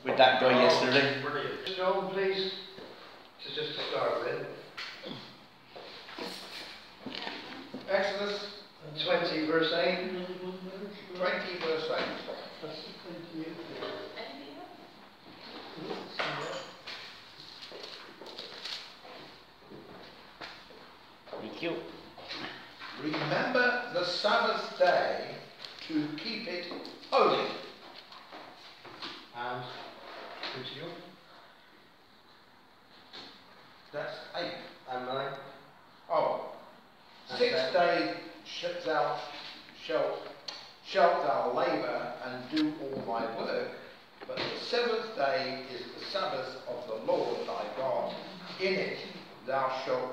with that guy yesterday. Brilliant. John, please. So just to start with. Exodus 20 verse 8. 20 verse 8. Thank you. Remember the Sabbath day to keep it holy. And continue. That's 8. And 9. Oh. And 6 10. days shalt thou labour and do all thy work, but the 7th day is the Sabbath of the Lord thy God. In it thou shalt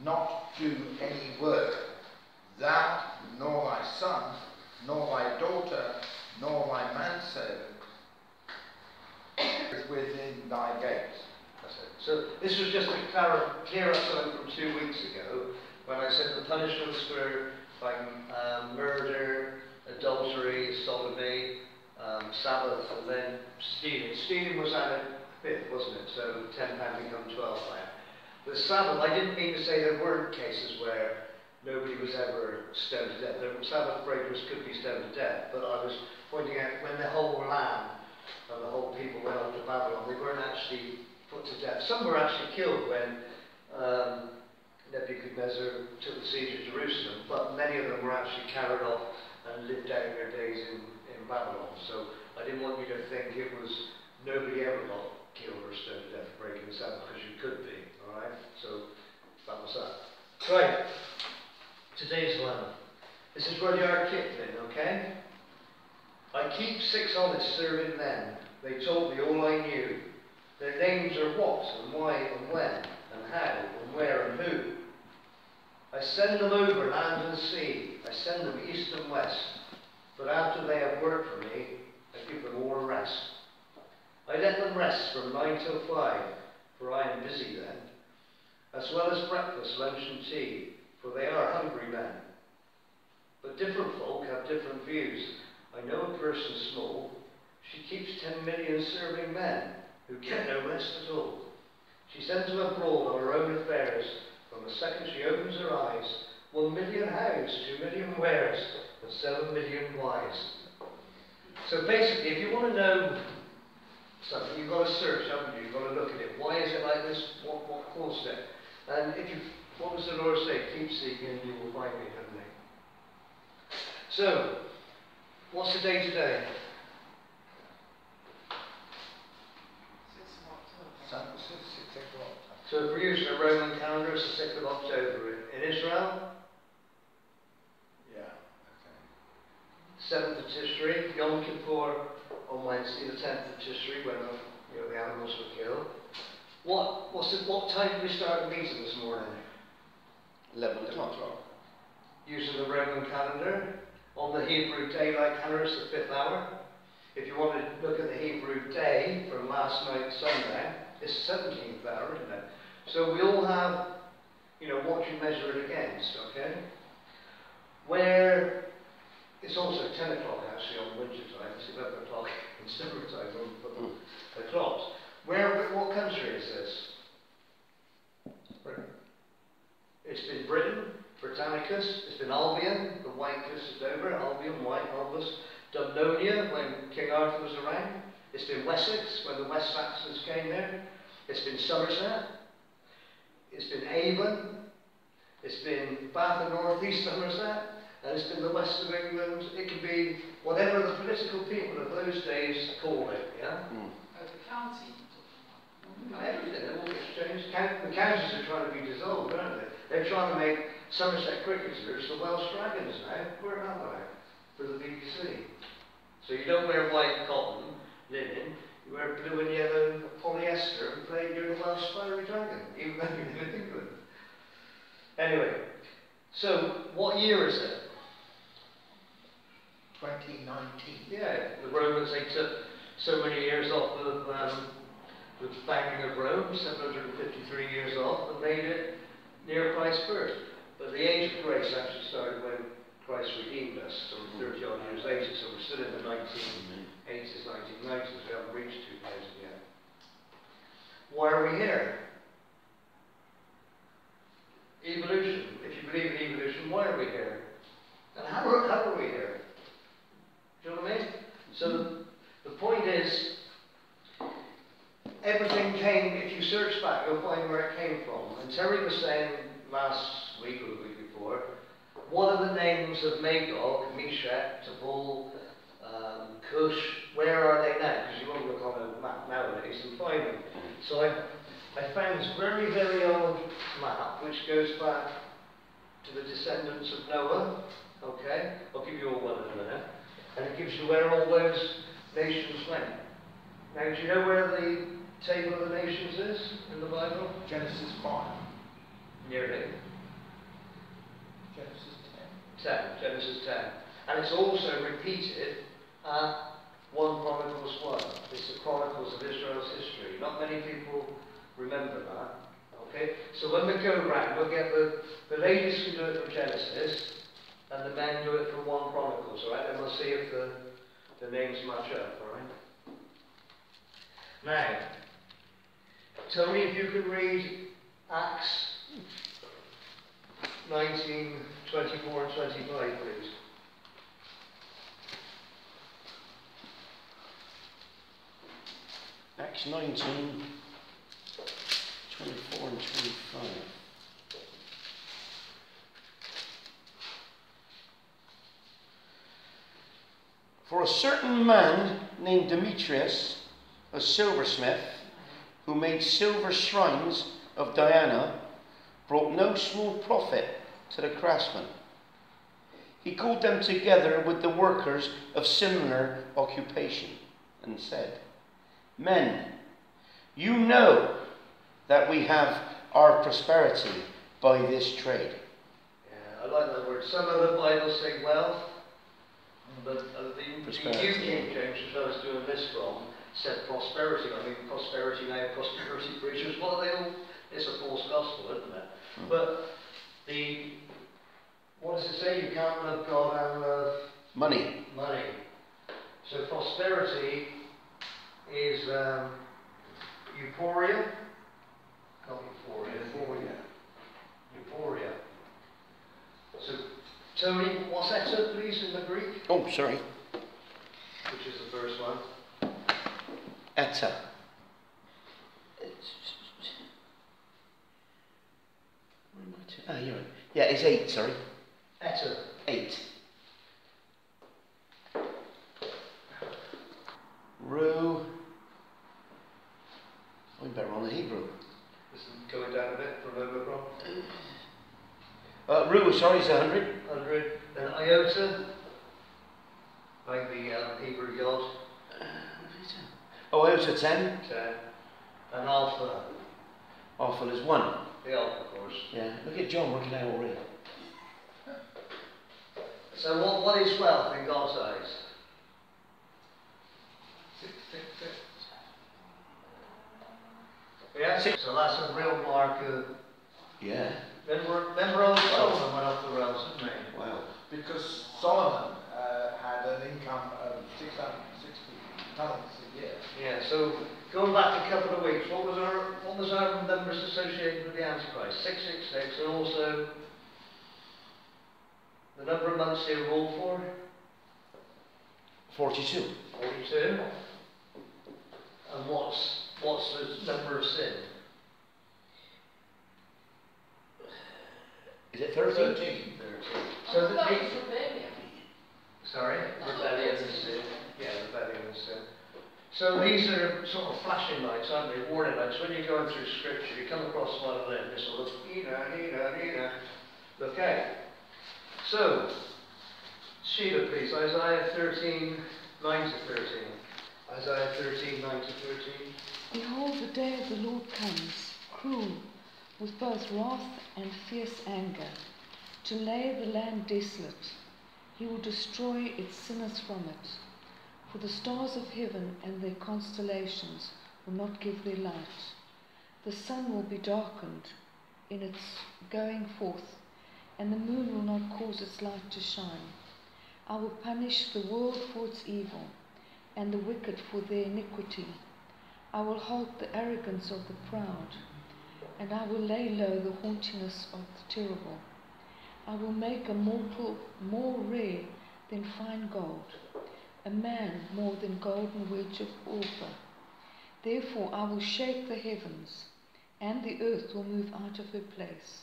not do any work, thou, nor thy son, nor thy daughter, nor thy manservant within thy gates. That's it. So this was just to clear up something from 2 weeks ago, when I said the punishments for murder, adultery, sodomy, Sabbath, and then stealing. Stealing was added 5th, wasn't it? So £10 become 12 now. The Sabbath, I didn't mean to say there weren't cases where nobody was ever stoned to death. The Sabbath breakers could be stoned to death, but I was pointing out when the whole land and the whole people went up to Babylon, they weren't actually put to death. Some were actually killed when Nebuchadnezzar took the siege of Jerusalem, but many of them were actually carried off and lived out their days in Babylon. So I didn't want you to think it was nobody ever got killed or stoned to death for breaking the Sabbath, because you could be, alright? So that was that. Right, today's lemon. This is Rudyard Kipling, okay? I keep 6 honest serving men. They told me all I knew. Their names are what and why and when and how and where and who. I send them over land and sea. I send them east and west. But after they have worked for me, I give them all a rest. I let them rest from 9 till 5, for I am busy then, as well as breakfast, lunch and tea, for they are hungry men. But different folk have different views. I know a person small. She keeps 10 million serving men who get no rest at all. She sends them abroad on her own affairs. From the second she opens her eyes, 1 million hows, 2 million wares, and 7 million wise. So basically, if you want to know something, you've got to search, haven't you? You've got to look at it. Why is it like this? What caused it? And what does the Lord say? Keep seeking and you will find me, haven't they? So, what's the day today? 6 o'clock. So if we're using a Roman calendar, it's the 6th of October. In Israel? Yeah, 7th of Tishri, Yom Kippur on Wednesday, the 10th of Tishri, when the animals were killed. What time did we start the meeting this morning? 11 o'clock. Using the Roman calendar. On the Hebrew daylight calendar, it's the 5th hour. If you want to look at the Hebrew day from last night, Sunday, it's the 17th hour, isn't it? So we all have, what you measure it against, okay? Where it's also 10 o'clock actually on winter time, it's 11 o'clock in summer time on the clocks. What country is this? Britain. It's been Britain, Britannicus, it's been Albion, the White Cliffs of Dover, Albion, White, Albus, Dumnonia, when King Arthur was around. It's been Wessex, when the West Saxons came there. It's been Somerset. It's been Avon. It's been Bath and North East Somerset. And it's been the west of England. It could be whatever the political people of those days called it, yeah? The county. Everything, it all gets changed. The counties are trying to be dissolved, aren't they? They're trying to make Somerset cricketers the Welsh Dragons now. Where am I? For the BBC. So you don't wear white cotton, linen, you wear blue and yellow polyester and play you're the Welsh Fiery Dragon, even though you live in England. Anyway, so what year is it? 2019. Yeah, the Romans, they took so many years off of the founding of Rome, 753 years off, and made it near Christ's birth. But the age of grace actually started when Christ redeemed us, some 30 odd years later, so we're still in the 1980s, 1990s, we haven't reached Why are we here? Evolution. If you believe in evolution, why are we here? And how are we here? Do you know what I mean? So the point is, everything came, if you search back, you'll find where it came from. And Terry was saying last week or the week before, what are the names of Magog, Meshech, Tubal, Cush, where are they now? Because you won't look on a map nowadays and find them. So I found this very, very old map which goes back to the descendants of Noah. Okay? I'll give you all one in a minute. And it gives you where all those nations went. Now, do you know where the table of the nations is in the Bible? Genesis 5. Nearly. Genesis 10. Genesis 10. And it's also repeated at 1 Chronicles 1. It's the Chronicles of Israel's history. Not many people remember that. Okay? So when we go round, we'll get the ladies can do it from Genesis, and the men do it from 1 Chronicles, alright? And we'll see if the names match up, alright? Now, Tony, if you could read Acts 19, 24 and 25, please. Acts 19, 24 and 25. For a certain man named Demetrius, a silversmith, who made silver shrines of Diana, brought no small profit to the craftsmen. He called them together with the workers of similar occupation and said, Men, you know that we have our prosperity by this trade. Yeah, I like that word. Some of the Bibles say wealth, but the New King James, which I was doing this from, said prosperity. I mean, prosperity now, prosperity preachers, what are they all? It's a false gospel, isn't it? But what does it say? You can't love God and love Money. money. So prosperity is euphoria. Not euphoria. Euphoria. So, Tony, what's that, please, in the Greek? Oh, sorry. Which is the first one. Etta. Where am I to? You're right. Yeah, it's 8, sorry. Etta. 8. Ru. I'm better on the Hebrew. Isn't going down a bit from over from? Ru, sorry, is 100. 100. Then iota. Like the Hebrew god. Oh, iota 10. 10. And alpha. Alpha is 1. The alpha, of course. Yeah, look at John working out already. So what is wealth in God's eyes? Yeah, so that's a real mark of... Yeah. Remember old Solomon went off the rails, didn't he? Wow. Because Solomon had an income of 660 talents a year. Yeah, so going back a couple of weeks, what was our numbers associated with the Antichrist? 666, and also the number of months they ruled for? 42. 42. And what's the number of sin? Is it 13? 13. So that was rebellion. Sorry? Rebellion and sin. Yeah, rebellion and sin. So these are sort of flashing lights, aren't they? Warning lights. When you're going through scripture, you come across one of them, this sort of, Okay. So, Sheba, please. Isaiah 13, 9 to 13. Isaiah 13, 9 to 13. Behold, the day of the Lord comes, cruel, with both wrath and fierce anger, to lay the land desolate. He will destroy its sinners from it. For the stars of heaven and their constellations will not give their light. The sun will be darkened in its going forth, and the moon will not cause its light to shine. I will punish the world for its evil, and the wicked for their iniquity. I will halt the arrogance of the proud, and I will lay low the haughtiness of the terrible. I will make a mortal more rare than fine gold, a man more than golden wedge of Ophir. Therefore I will shake the heavens, and the earth will move out of her place,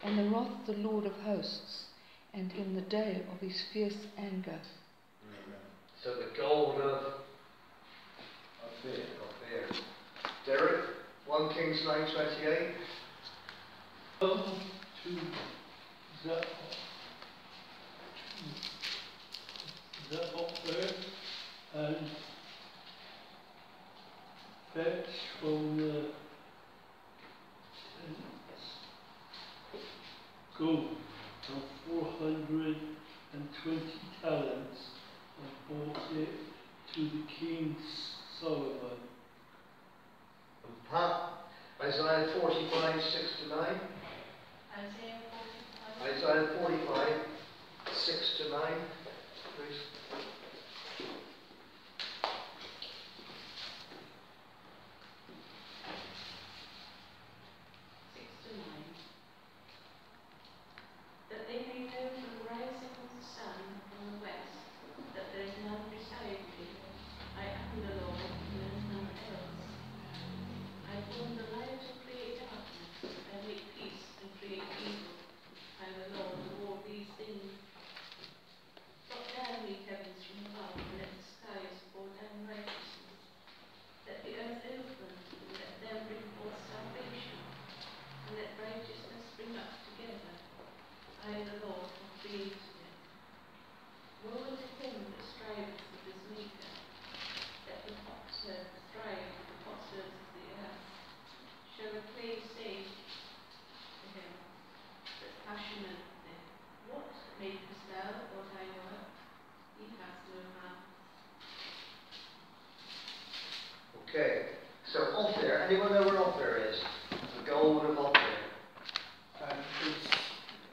and the wrath of the Lord of hosts, and in the day of his fierce anger. Amen. So the gold of fear. Derek, 1 Kings 9:28. Come to Zapheth and fetch from the tents gold of 420 talents and brought it to the king Solomon. And Pat, Isaiah 45, 6 to 9. Isaiah 45, 6 to 9, please. That they may know from the rising of the sun from the west, that there is none beside me. I am the Lord, and there is none else. I form the light and create darkness, I make peace and create evil. I am the Lord of all these things. Drop down, ye heavens, from above, and let the skies pour down righteousness. Let the earth open, and let them bring forth salvation, and let righteousness spring up together. I, the Lord, have created it. Woe unto him that striveth with his maker. Let the potser strive with the potsherds of the earth. Shall a clay say to him that fashioneth it, what makest thou what I work? He hath no hand. Okay, so Ophir, anyone know where Ophir is? The gold of Ophir.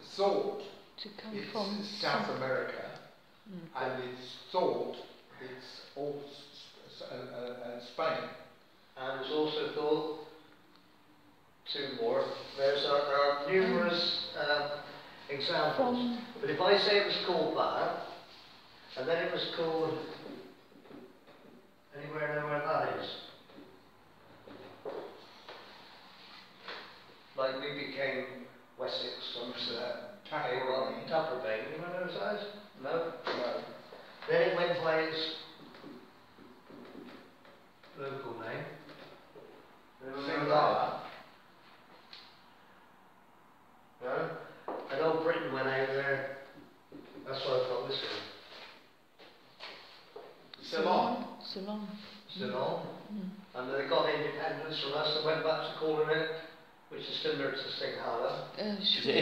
It's thought To come it's from South America, and it's thought it's all Spain. And it's also thought, two more, there are numerous examples. But if I say it was called that, and then it was called, anywhere know where that is? Like we became Wessex, Somerset, Taprobane. Anyone know what that is? No? No. Then it went by its local name. Anyone know that? No? And Old Britain went out there. That's why I've got this one. Ceylon. Ceylon. And they got independence from us and went back to calling it, which is similar to Sinhala. Sri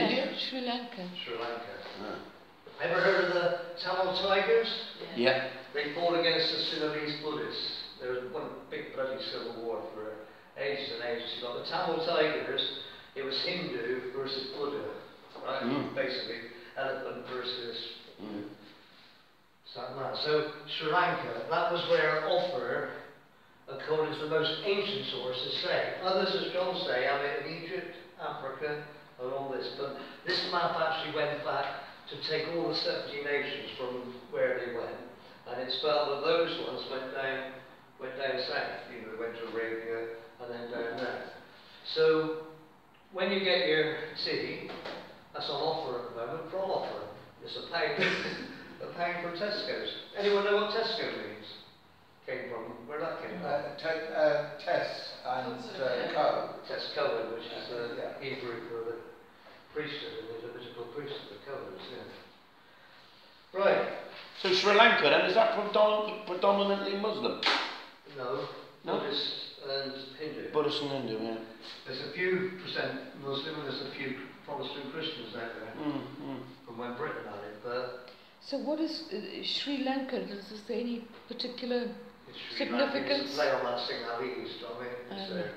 Lanka. Sri Lanka. Ever heard of the Tamil Tigers? Yeah. They fought against the Sinhalese Buddhists. There was one big bloody civil war for ages and ages. You got the Tamil Tigers, it was Hindu versus Buddha, right? Basically, elephant versus Satnam. So Sri Lanka, that was where Ophir, according to the most ancient sources, say. Others, as John say, have it in Egypt, Africa, and all this. But this map actually went back to take all the 70 nations from where they went. And it's felt that those ones went down south. You know, they went to Arabia and then down there. So when you get your tea, that's on offer at the moment, from offer. It's a pound for Tesco's. Anyone know what Tesco means? Came from, where that came from? Tess and Co. Tescoan, which is the Hebrew for the priesthood, the Levitical priesthood, the colours, yeah. Right. So Sri Lanka, then, is that predominantly Muslim? No. No? Buddhist and Hindu. Buddhist and Hindu, yeah. There's a few percent Muslim and there's a few Protestant Christians out there from when Britain had it, but... So what is Sri Lanka? Does this say any particular Sri Lanka, significance? it's a play on that Sinhalese, do you know what I mean?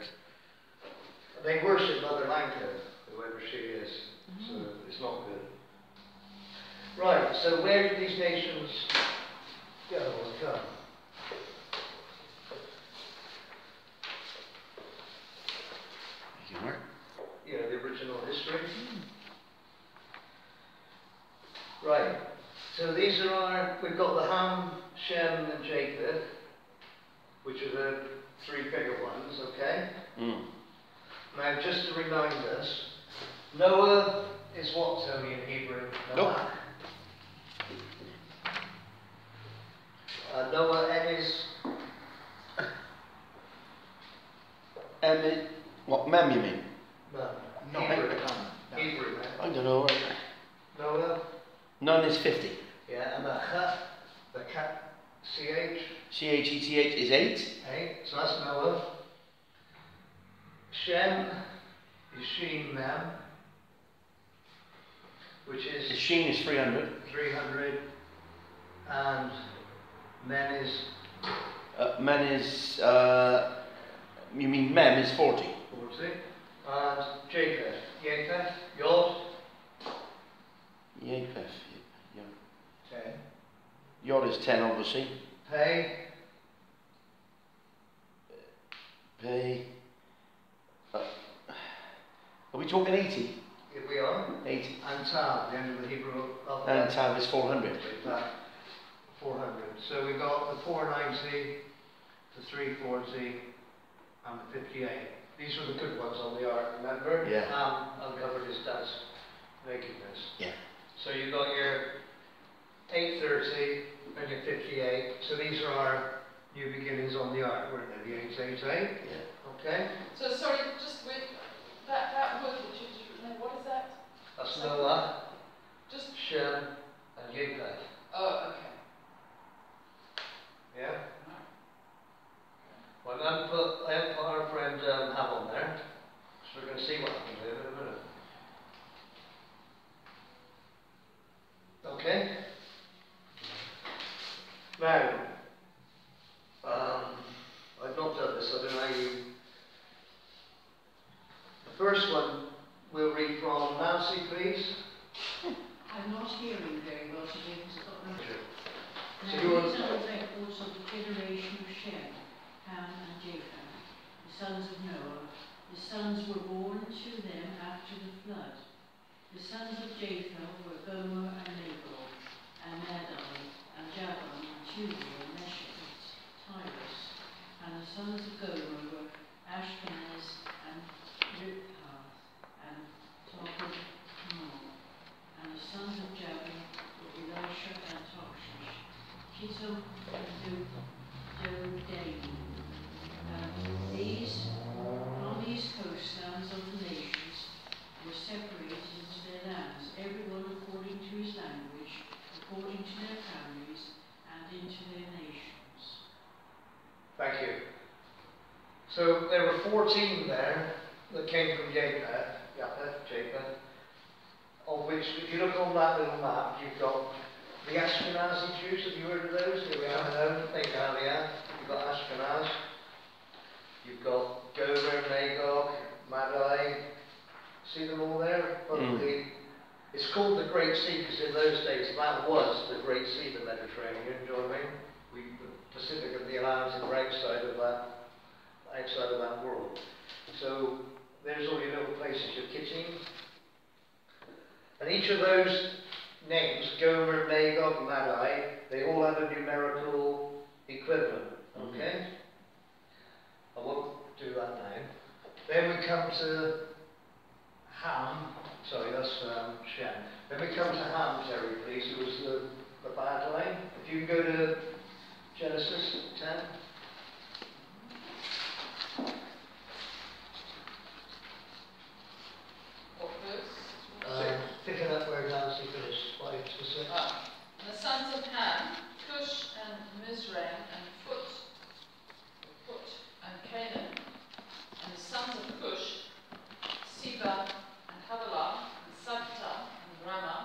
They worship Mother Lanka, whoever she is, so it's not good. Right, so where did these nations go or come? original history. Right, so these are we've got the Ham, Shem and Japheth, which are the three bigger ones, okay? Now just to remind us, Noah is what, Tony, in Hebrew? Noah. Noah, M is... What, Mem you mean? No, Hebrew, man. I don't know. Noah. None is 50. Yeah, and the cat, CH. CHETH is 8. 8, so that's Noah. Shem is Sheen, Mem, which is... The Sheen is 300. 300. And Men is... Men is... you mean Mem is 40. 40. And Japheth, Yod. Japheth, yeah. 10. Yod is 10, obviously. Pay. Are we talking 80? Here we are. 80. And Tab, the end of the Hebrew alphabet. And Tab is 400. 400. So we got the 490, the 340, and the 58. These were the good ones on the ark, remember? Yeah. Uncovered his dad's nakedness. Yeah. So you got your 830 and your 58. So these are our new beginnings on the ark, weren't they? The 888. Yeah. Okay. So sorry, just with that word which you just written, what is that? That's Noah, Just Shem, and Japheth. oh, okay. Yeah. Well, I haven't put our friend Ham on there, so we're going to see what happens there in a minute. Okay. Now, I've not done this. I don't know how you. The first one we'll read from Nancy, please. I'm not hearing very well today because I've got no... So Now, you want these are the records of the generation of Shem, Ham and Japheth, the sons of Noah. The sons were born to them after the flood. The sons of Japheth were Gomer and Magog, and Madai, and Javan, and Tubal, and Meshech, and Tiras. And the sons of Gomer were Ashkenaz, and Riphath, and Togarmah. And the sons of Javan were Elishah and Tarshish, Kittim and Dodanim. From these coastlands of the nations were separated into their lands, everyone according to his language, according to their families, and into their nations. Thank you. So there were 14 there that came from Japheth, of which, if you look on that little map, you've got the Ashkenazi Jews. Have you heard of those? Here we are. Think Havilah. You've got Ashkenaz. You've got Gomer, Magog, Madai. See them all there? It's called the Great Sea because in those days that was the Great Sea, the Mediterranean. Do you know what I mean? The Pacific and the Atlantic were outside of that world. So there's all your little places, your Kittim. And each of those names, Gomer, Magog, Madai, they all have a numerical equivalent. Okay? I won't do that now. Then we come to Ham. Sorry, that's Shem. Then we come to Ham, Terry, please. It was the bad line. If you can go to Genesis 10. What verse? Picking up where Nancy finished, 5 to 6. And the sons of Ham, Cush and Mizraim and Phut and Canaan. And the sons of Cush, Seba and Havilah and Sabtah and Raamah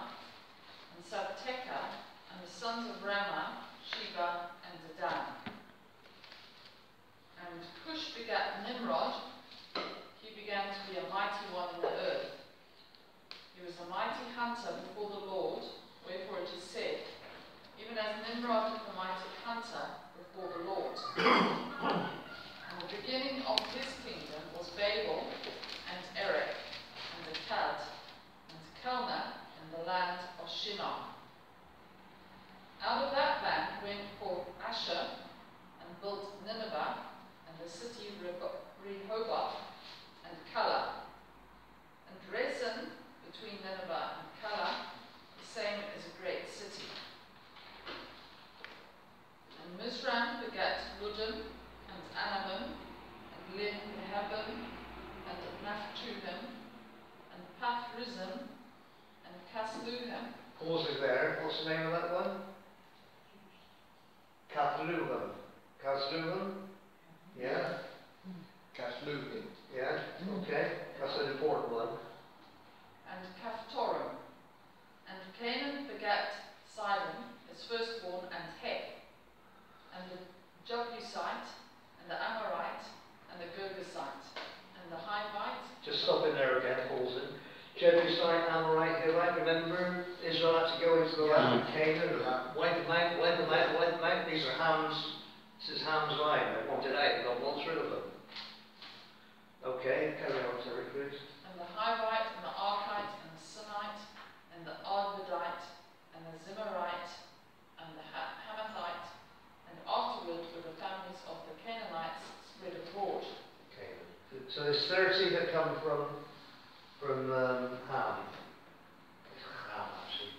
and Sabtecha. And the sons of Raamah, Sheba and Dedan. And Cush begat Nimrod. He began to be a mighty one in the earth. He was a mighty hunter before the Lord, wherefore it is said, even as Nimrod the mighty hunter before the Lord. And the beginning of his kingdom was Babel and Erech and the Calah. Rizim, and Casluhim. Pause it there. What's the name of that one? Casluhim. Casluhim? Yeah? Casluhim. Yeah? Okay. That's an important one. And Caphtorim. And Canaan begat Sidon, his firstborn, and Heth, and the Jebusite, and the Amorite, and the Girgasite, and the Hivite. Just stop in there again, pause it. Jebusite, Amorite, Hivite. Remember, Israel had to go into the land of Canaan. Wipe them out, wipe them out, wipe them out. These are Ham's. This is Ham's line. They wanted out. God wants rid of them. Okay, carry on, Terry, please. And the Hivite, and the Archite, and the Sinite, and the Arvadite, and the Zimmerite, and the Hamathite, and afterward were the families of the Canaanites spread abroad. Okay. So there's 30 that come from Ham. Ham, actually.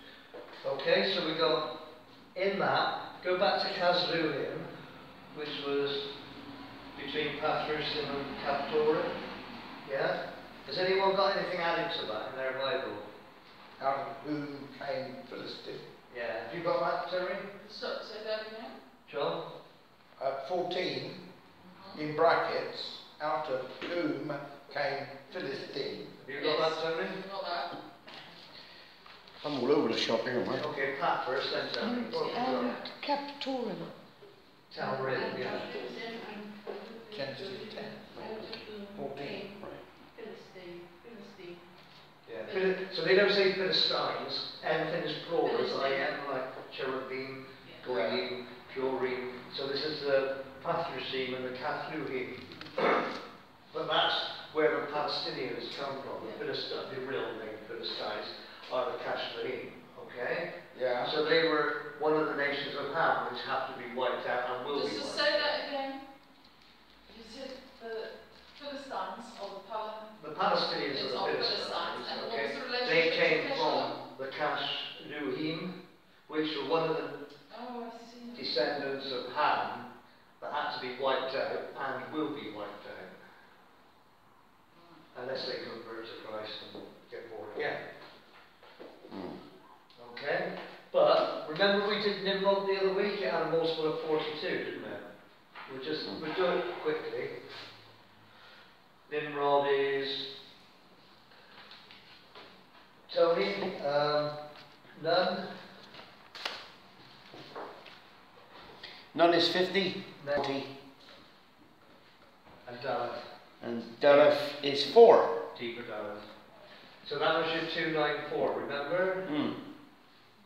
Okay, so we got in that, go back to Casluhim, which was between Pathrusim and Caphtorim. Yeah? Has anyone got anything added to that in their Bible? Out of whom came Philistine. Yeah. Have you got that, Terry? So, say that again? John? 14, in brackets, out of whom came Philistine. Have you got that, Terry? Got that. I'm all over the shop here, man. Okay, Pat first, then Terry. And Caphtorim. Talmud, yeah. Genesis 10. 14. Yeah. So they don't say Philistines. Anything is plural, as I am, like cherubim, goyim, purim. So this is the Pathrusim and the Caphluhim. But that's where the Palestinians come from. The Philistines, the real name Philistines, are the Caphluhim. Okay? Yeah. So they were one of the nations of Ham, which have to be wiped out and will be Just to wiped say out. that again, you said the Philistines or the The Palestinians are the Philistines. And what Okay? was the relationship They to came Meshech? from the Caphluhim, which were one of the Oh, I see. descendants of Ham that had to be wiped out and will be wiped out. Unless they convert to Christ and get born again. Okay? But remember we did Nimrod the other week, it had a multiple of 42, didn't it? We'll do it quickly. Nimrod is Tony, none. None is 50. No. 40. And Daleth. And Dareth is 4. Deeper Daleth. So that was your 294, remember?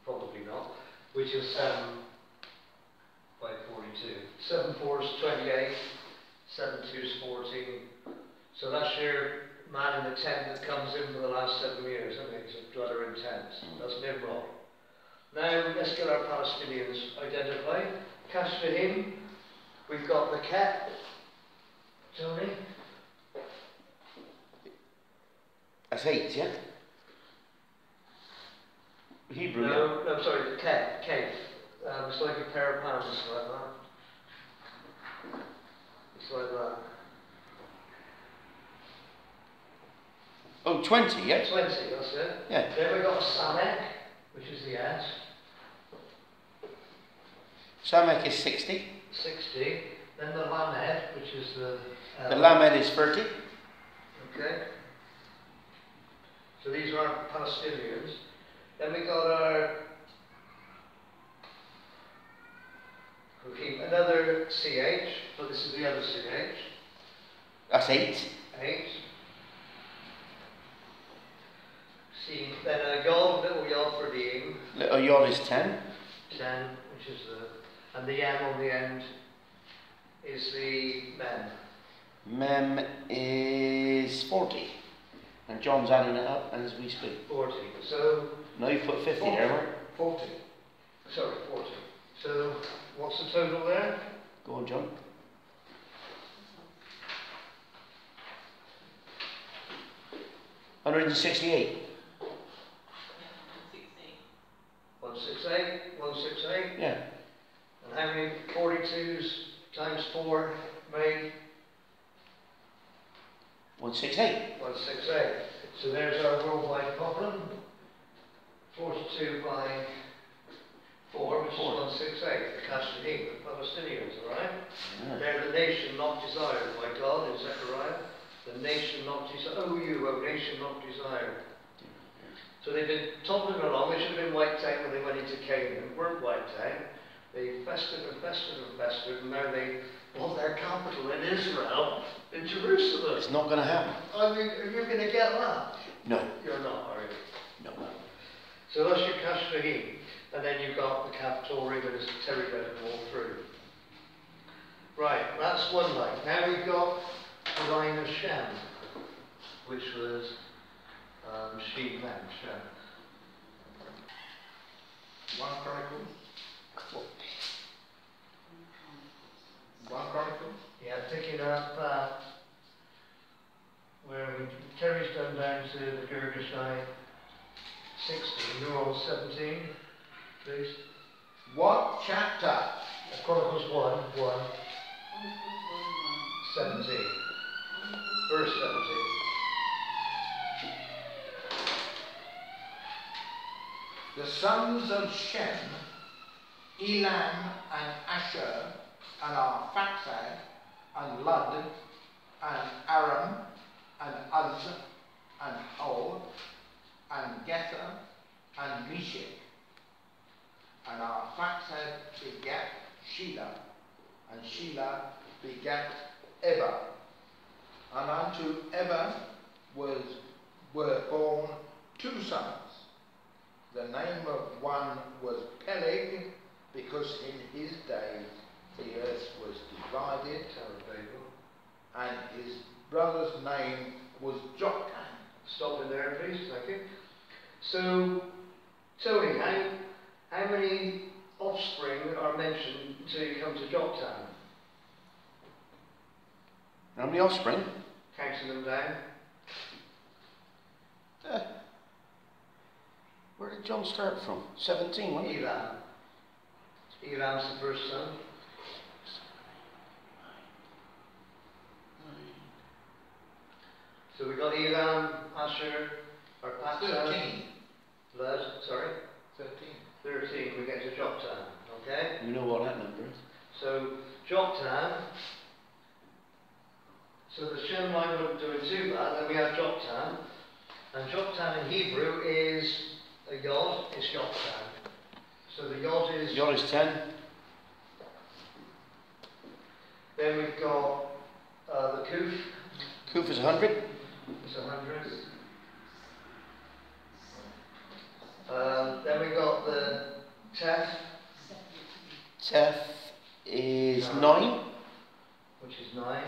Probably not. Which is 7 by 42. 7 4 is 28. 7 2 is 14. So that's your man in the tent that comes in for the last 7 years, isn't it? It's a dweller in tents. That's Nimrod. Now let's get our Palestinians identified. Casphahim. We've got the Ket. Tony? That's 8, yeah? Hebrew, yeah? No, sorry, the Ket. It's like a pair of pants, like that. It's like that. Oh, 20, yeah? 20, that's it. Yeah. Then we've got Samek, which is the S. Samek is 60. 60. Then the Lamed, which is the The Lamed is 30. Okay. So these are our Palestinians. Then we got our another CH, but this is the other CH. That's 8. 8. See, then a Yod, little Yod for the Im. Little Yod is 10. 10, which is the, and the M on the end is the Mem. Mem is 40. And John's adding it up as we speak. 40. So, No, you put 50 there, right? 40. Sorry, 40. So, what's the total there? Go on, John. $168. 168. 168. Yeah. And how many 42s times 4 made? 168. 168. So there's our worldwide problem. 42 by 4, which is 168, the Cashdahim, the Palestinians, alright? Yeah. They're the nation not desired by God in Zechariah. The nation not desired. Oh, you, O nation not desired. So they've been toddling along. They should have been wiped out when they went into Canaan. They weren't wiped out. They festered and festered and festered, and now they want their capital in Israel, in Jerusalem. It's not going to happen. I mean, are you going to get that? No. You're not, are you? No. So that's your Cashdahim. And then you've got the Captori that is Terry Red all through. Right, that's one line. Now we've got the line of Shem, which was Shem. 1 Chronicles. 1 Chronicles. Yeah, picking up where Terry's done down to the Girgashite 16, you're on 17, please. What chapter? Chronicles 1, 17. Verse 17. The sons of Shem, Elam and Asher, and Arphaxad, and Lud, and Aram, and Uz, and Hol, and Gether, and Meshech. And Arphaxad begat Shelah, and Shelah begat Eber. And unto Eber were born 2 sons. The name of one was Peleg, because in his days the earth was divided, and his brother's name was Joktan. Stop in there, please. Thank you. So, Tony, how many offspring are mentioned until you come to Joktan? How many offspring? Counting them down. Where did John start from? 17, wasn't it? Elam. Elam's the first son. So we got Elam, Asher, Arphaxad, 13. Lud, sorry? 13. 13, we get to Joktan, okay? You know what that number is? So, Joktan, so the Shem line wouldn't do it too bad, then we have Joktan, and Joktan in Hebrew is a Yod, it's Joktan. So the Yod is... Yod is 10. Then we've got the Kuf. Kuf is 100. It's 100. Then we got the Teth. Teth is 9. Which is 9.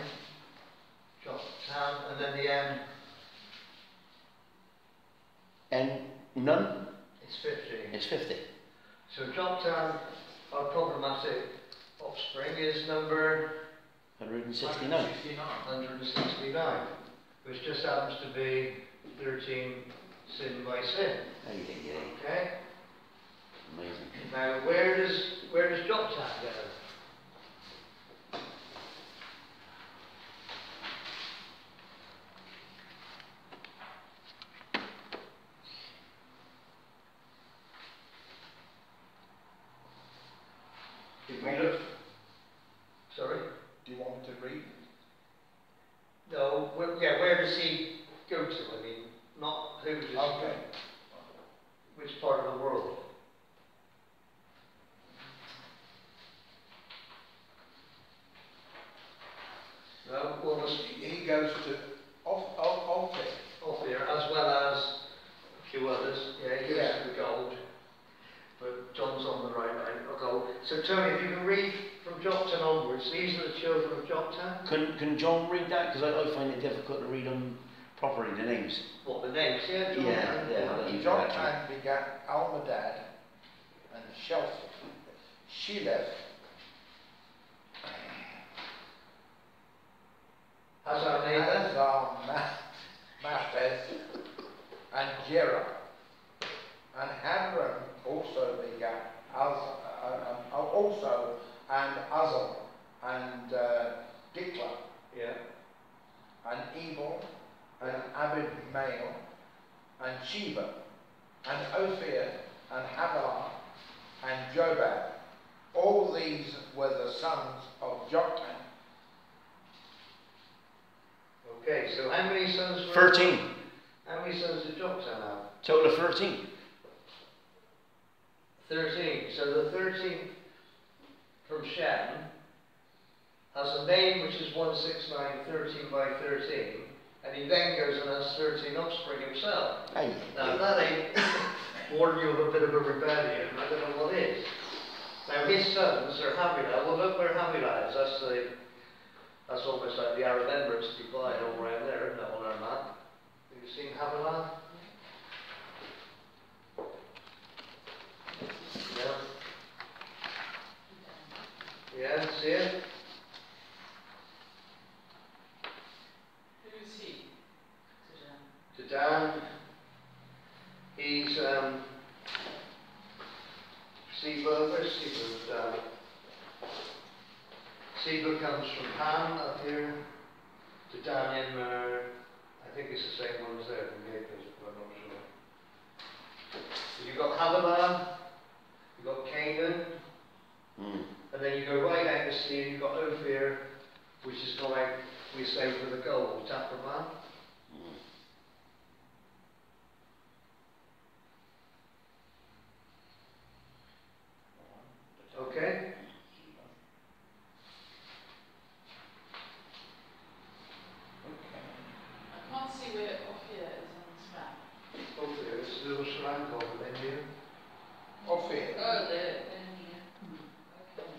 Joktan, and then the M. And none? It's 50. It's 50. So Joktan, our problematic offspring, is number 169. 169, which just happens to be 13 sin by sin. Okay? Amazing. Now where does Joktan go? If we look, sorry? Do you want me to read? No, where does he go to? I mean, not who does he go. Which part of the world? No, well, He goes to Ophir, as well as a few others. Yeah, he goes to the gold. But John's on the right line, gold. So Tony, if you can read from Joktan onwards, these are the children of Joktan. Can John read that? Because I find it difficult to read them properly, the names. What, the names? Yeah, John. Yeah. Joktan begat Almadad and Sheleph, Japheth, and Jerah. And Hamram also begat Uzal and Dikla, Yeah. and Ebal, and Abidmael, and Sheba, and Ophir, and Havilah, and Jobab. All these were the sons of Joktan. Okay, so how many sons were 13. How many sons did Joktan have? Total of 13. 13. So the 13 from Shem has a name which is 169, 13 by 13, and he then goes and has 13 offspring himself. Aye. Now that ain't warning you of a bit of a rebellion. I don't know what is. Now his sons are Havilah. Well, look where Havilah is. That's almost like the Arab Emirates divide all around there, isn't it, on our map? Have you seen Havilah? Yeah. Yeah, see it? Who's he? Dedan. He's Seba. Where's Seba? Seba comes from Ham up here. Dodanim, I think it's the same ones there from Japheth, but I'm not sure. So you've got Havilah, you've got Canaan, and then you go right out to sea and you've got Ophir, which is gone out, we say, for the gold, Togarmah. Okay? I can't see where Ophir is on this map. Ophir, it's a little shrine called in here. Ophir. Oh, there, in here. Okay.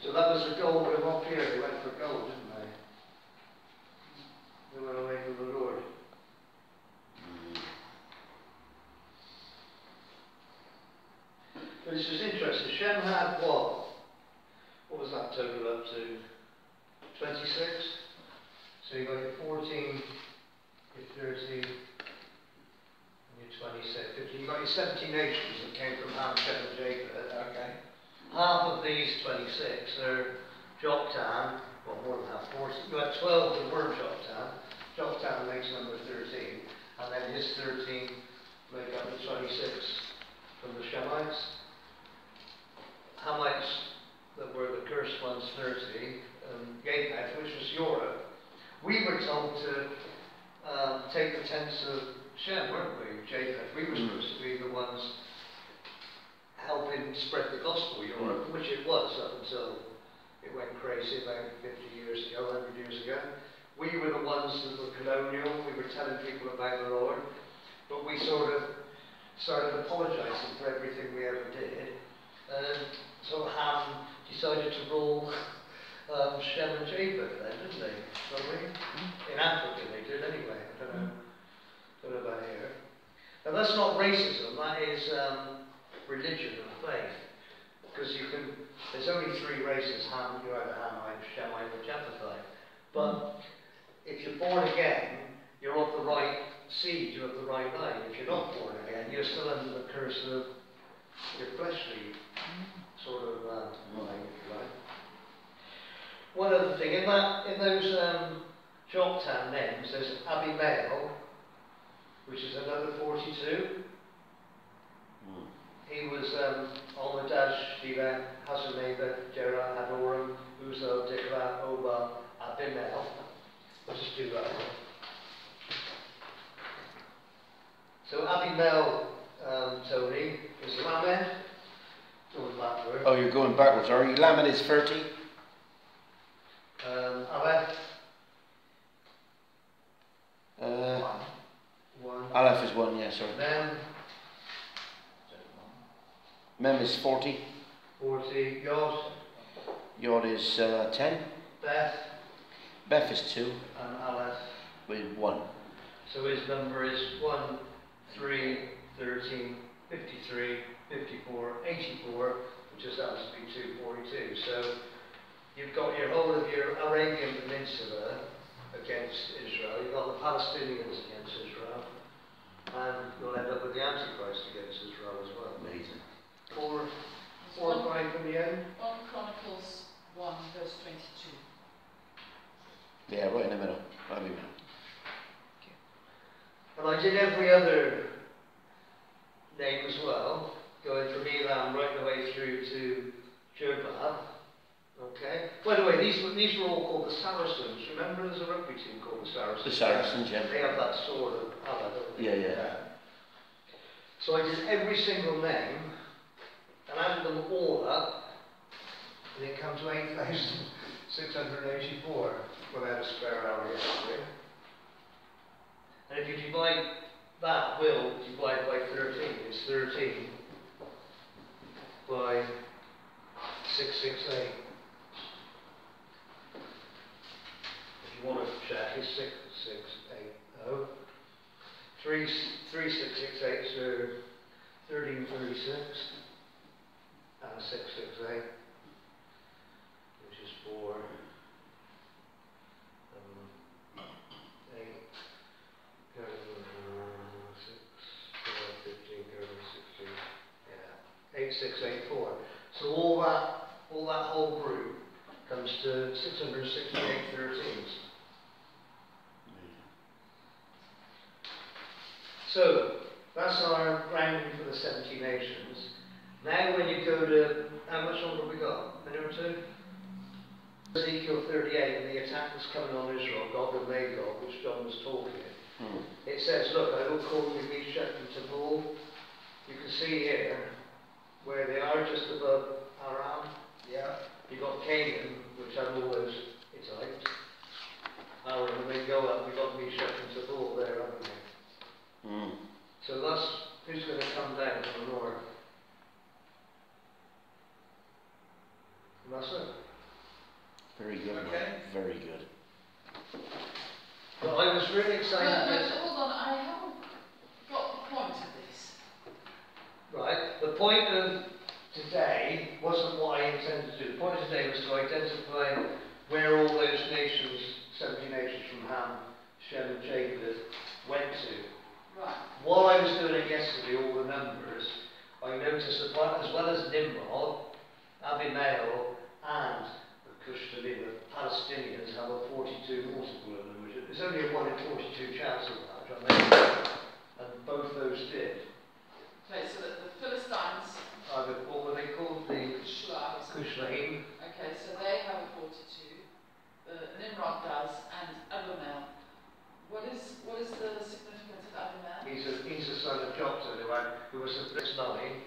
So that was the gold of Ophir. They went for gold, didn't they? They went away from the Lord. But this is interesting. Shem had what? What was that total up to? 26? So you got your 14, your 30, and your 26, 15. You got your 17 nations that came from Ham, Shem, and Japheth. Okay. Half of these 26 are Joktan, well, more than half, 40. You had 12 that weren't Joktan. Joktan makes number 13, and then his 13 make up the 26 from the Shemites. Hamites that were the cursed ones, 30, Japheth, which was Europe. We were told to take the tents of Shem, weren't we? Japheth. We were supposed to be the ones helping spread the gospel, Europe, which it was up until it went crazy about 50 years ago, 100 years ago. We were the ones that were colonial. We were telling people about the Lord, but we sort of started apologising for everything we ever did. So Ham decided to rule Shem and Japheth then, didn't they? In Africa they did anyway. I don't know about here. Now that's not racism, that is religion and faith. Because there's only three races, you're either Hamite, Shemite or Japhethite. But if you're born again, you're of the right seed, you're of the right line. If you're not born again, you're still under the curse of your fleshly sort of line, if you like. One other thing, in those Joktan names, there's Abimael, which is another 42. He was Almadash, Dedan, Hazaneba, Jerah, Hadoram, Uzo, Dikla, Oba, Abimael. Let's just do that one. So Abimael, Tony, is Lamed. Going backward. Oh, you're going backwards, are you? Lamed is 30. Aleph. One. Aleph is 1, yeah, sorry. Mem is 40. 40. Yod. Yod is 10. Beth. Beth is 2. And Aleph. With 1. So his number is 1, 3, 13, 53, 54, 84, which just happens to be 242. So you've got your whole of your Arabian Peninsula against Israel, you've got the Palestinians against Israel, and you'll end up with the Antichrist against Israel as well. Amazing. 4 or 5 from the end? 1 Chronicles 1, verse 22. Yeah, right in the middle. Right in the middle. And I I did every other name as well, going from Elam right the way through to Javan. Okay. By the way, these were all called the Saracens. Remember, there's a rugby team called the Saracens. The Saracens, yeah. They have that sword of Allah, don't they? Yeah. So I did every single name and added them all up, and it comes to 8,684 without a spare hour yesterday. And if you divide that, divide by 13. It's 13 by 668. If you want to check, it's 6680. 3668, so 1336 and 668, which is 4, 8, 6, 12, 15, 16, yeah, 8684. So all that whole group comes to 668 13s. So that's our grounding for the 70 nations. Now when you go to, how much longer have we got? A minute or two? Ezekiel 38 and the attack that's coming on Israel, Gog and Magog, which John was talking. It says, look, I will call you Meshech and Tubal. You can see here where they are just above Aram. Yeah. You've got Canaan, which had all those Hittites. And then go up, we've got Meshech and Tubal there, haven't we? So that's who's going to come down from the north. And that's it. Very good. Okay. Man. Very good. Well, I was really excited. No, hold on, I haven't got the point of this. Right. The point of today wasn't what I intended to do. The point of today was to identify where all those nations, 70 nations from Ham, Shem and Japheth, went to. Right. While I was doing it yesterday, all the numbers, I noticed that as well as Nimrod, Abimael, and the Cush, the Palestinians have a 42 multiple of them, which is only a 1 in 42 chance of that, and both those did. Okay, so the Philistines What were they called? The Kushlaim. Okay, so they have a 42. Nimrod does, and Abimael. What is the significance of Abimael? He's a son of Japheth, who was the first 9.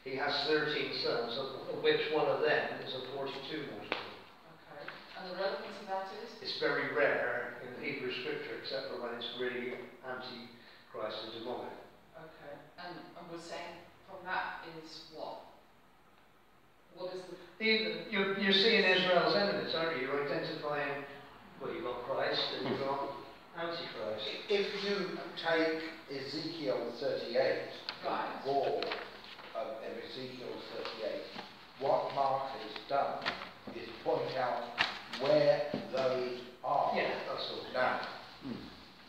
He has 13 sons, of which one of them is a 42 multiple. Okay. And the relevance of that is? It's very rare in the Hebrew scripture, except for when it's really anti-Christ and demonic. Okay. And we're saying from that is what? What is the... You're seeing Israel's enemies, aren't you? You're identifying, well, you've got Christ and you've got Antichrist. If you take Ezekiel 38, right. the wall of Ezekiel 38, what Mark has done is point out where those are. Yeah, that's all. Now.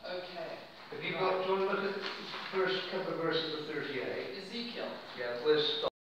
Okay. Have you got, do you want to look at the first couple of verses of 38? Ezekiel. Yeah, we'll stop.